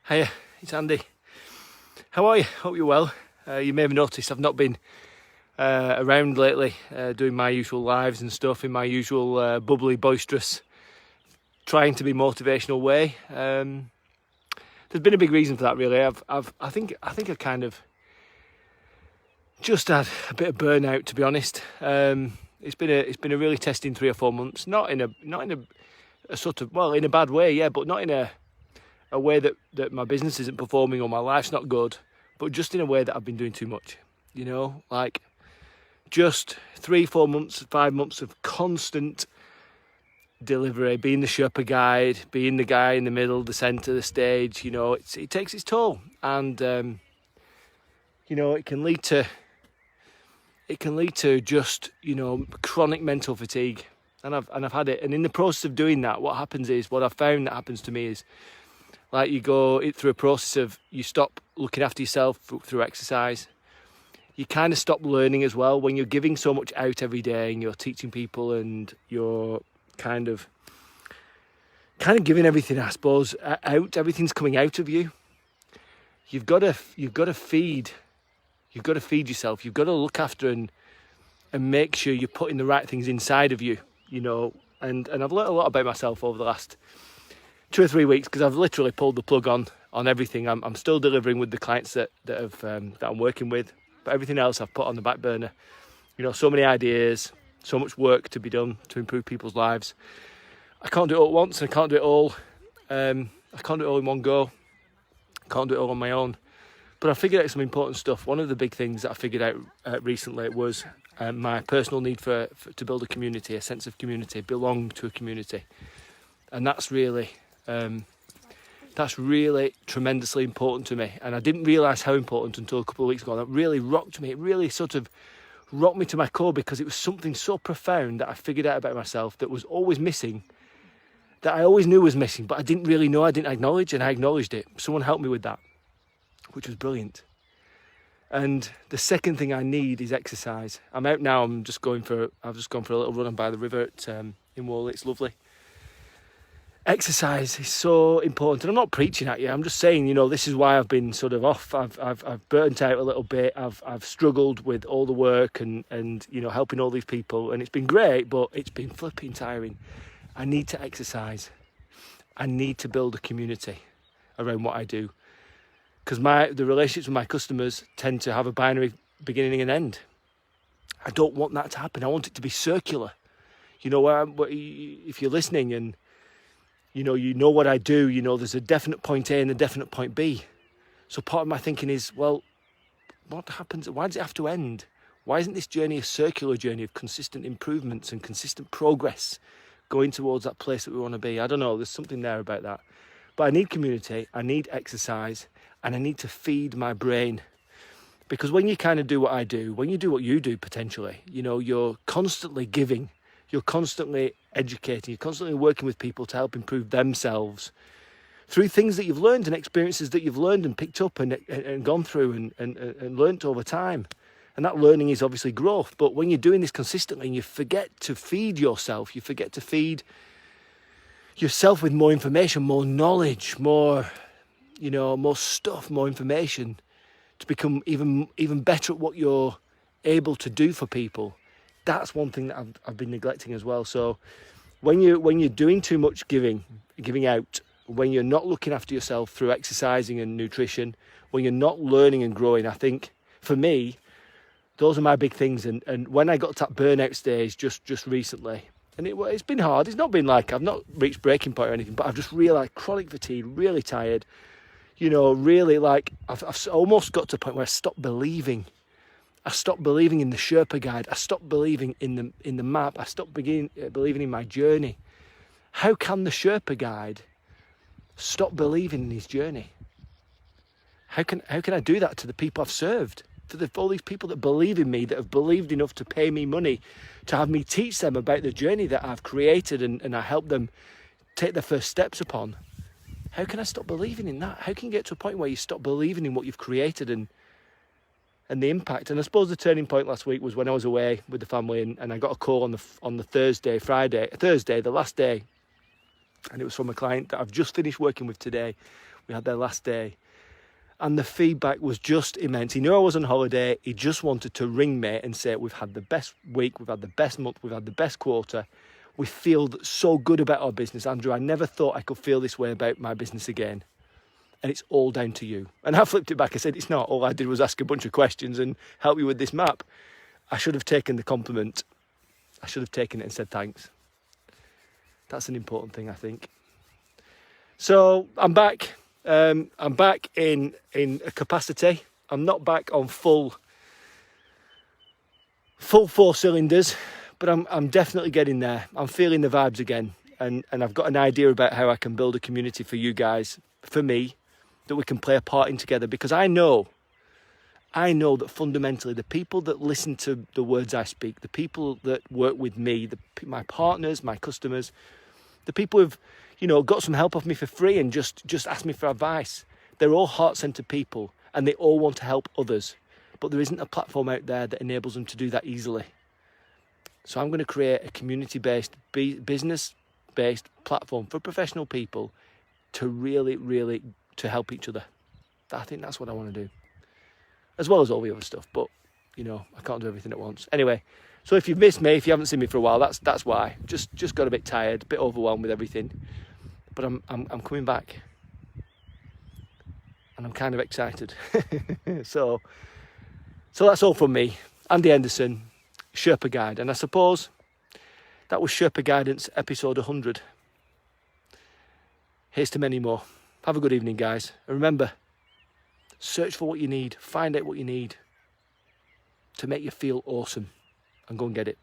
Hiya, it's Andy. How are you? Hope you're well. You may have noticed I've not been around lately doing my usual lives and stuff in my usual bubbly, boisterous, trying to be motivational way. There's been a big reason for that, really. I think I kind of just had a bit of burnout, to be honest. It's been a really testing 3 or 4 months. Not in a sort of, well, in a bad way, yeah, but not in a way that my business isn't performing or my life's not good, but just in a way that I've been doing too much, like just 3, 4 months, 5 months of constant delivery, being the Sherpa guide, being the guy in the middle, the centre, the stage, it takes its toll, and it can lead to just, chronic mental fatigue, and I've had it. And in the process of doing that, what I've found that happens to me is, like, you go through a process of, you stop looking after yourself through exercise. You kind of stop learning as well when you're giving so much out every day and you're teaching people and you're kind of giving everything, I suppose, out. Everything's coming out of you. You've got to feed. You've got to feed yourself. You've got to look after and make sure you're putting the right things inside of you. And I've learned a lot about myself over the last 2 or 3 weeks, because I've literally pulled the plug on everything. I'm still delivering with the clients that I'm working with, but everything else I've put on the back burner. So many ideas, so much work to be done to improve people's lives. I can't do it all at once, and I can't do it all. I can't do it all in one go. I can't do it all on my own. But I figured out some important stuff. One of the big things that I figured out recently was my personal need to build a community, a sense of community, belong to a community, and that's really tremendously important to me. And I didn't realise how important until a couple of weeks ago. That really rocked me. It really sort of rocked me to my core, because it was something so profound that I figured out about myself that was always missing, that I always knew was missing, but I didn't really know, I didn't acknowledge, and I acknowledged it. Someone helped me with that, which was brilliant. And the second thing I need is exercise. I'm out now. I've just gone for a little run by the river in Whalley. It's lovely. Exercise is so important, and I'm not preaching at you. I'm just saying, this is why I've been sort of off. I've burnt out a little bit. I've struggled with all the work and helping all these people, and it's been great, but it's been flipping tiring. I need to exercise. I need to build a community around what I do, because the relationships with my customers tend to have a binary beginning and end. I don't want that to happen. I want it to be circular. If you're listening and you know what I do, there's a definite point A and a definite point B. So part of my thinking is, well, what happens? Why does it have to end? Why isn't this journey a circular journey of consistent improvements and consistent progress going towards that place that we want to be? I don't know. There's something there about that. But I need community, I need exercise, and I need to feed my brain. Because when you kind of do what I do, when you do what you do potentially, you're constantly giving, you're constantly educating, you're constantly working with people to help improve themselves through things that you've learned and experiences that you've learned and picked up and gone through and learnt over time. And that learning is obviously growth. But when you're doing this consistently and you forget to feed yourself, you forget to feed yourself with more information, more knowledge, more stuff, more information, to become even better at what you're able to do for people. That's one thing that I've been neglecting as well. So when you're doing too much giving out, when you're not looking after yourself through exercising and nutrition, when you're not learning and growing, I think for me, those are my big things. And when I got to that burnout stage just recently, and it's been hard. It's not been like I've not reached breaking point or anything, but I've just realised chronic fatigue, really tired. Really, like I've almost got to a point where I stopped believing. I stopped believing in the Sherpa guide. I stopped believing in the map. I stopped believing in my journey. How can the Sherpa guide stop believing in his journey? How can I do that to the people I've served? To all these people that believe in me, that have believed enough to pay me money, to have me teach them about the journey that I've created and I help them take their first steps upon. How can I stop believing in that? How can you get to a point where you stop believing in what you've created and the impact? And I suppose the turning point last week was when I was away with the family and I got a call on the Thursday, the last day, And it was from a client that I've just finished working with today. We had their last day. And the feedback was just immense. He knew I was on holiday. He just wanted to ring me and say, we've had the best week, we've had the best month, we've had the best quarter. We feel so good about our business. Andrew, I never thought I could feel this way about my business again. And it's all down to you. And I flipped it back. I said, it's not. All I did was ask a bunch of questions and help you with this map. I should have taken the compliment. I should have taken it and said thanks. That's an important thing, I think. So I'm back. I'm back in a capacity. I'm not back on full 4 cylinders, but I'm definitely getting there. I'm feeling the vibes again, and I've got an idea about how I can build a community for you guys, for me, that we can play a part in together. Because I know that fundamentally the people that listen to the words I speak, the people that work with me, my partners, my customers, the people who've got some help off me for free and just ask me for advice. They're all heart-centered people and they all want to help others. But there isn't a platform out there that enables them to do that easily. So I'm going to create a community-based, business-based platform for professional people to really to help each other. I think that's what I want to do. As well as all the other stuff. But, I can't do everything at once. Anyway, so if you've missed me, if you haven't seen me for a while, that's why. Just got a bit tired, a bit overwhelmed with everything. But I'm coming back, and I'm kind of excited. So that's all from me, Andy Henderson, Sherpa Guide, and I suppose that was Sherpa Guidance episode 100. Here's to many more. Have a good evening, guys, and remember, search for what you need, find out what you need to make you feel awesome, and go and get it.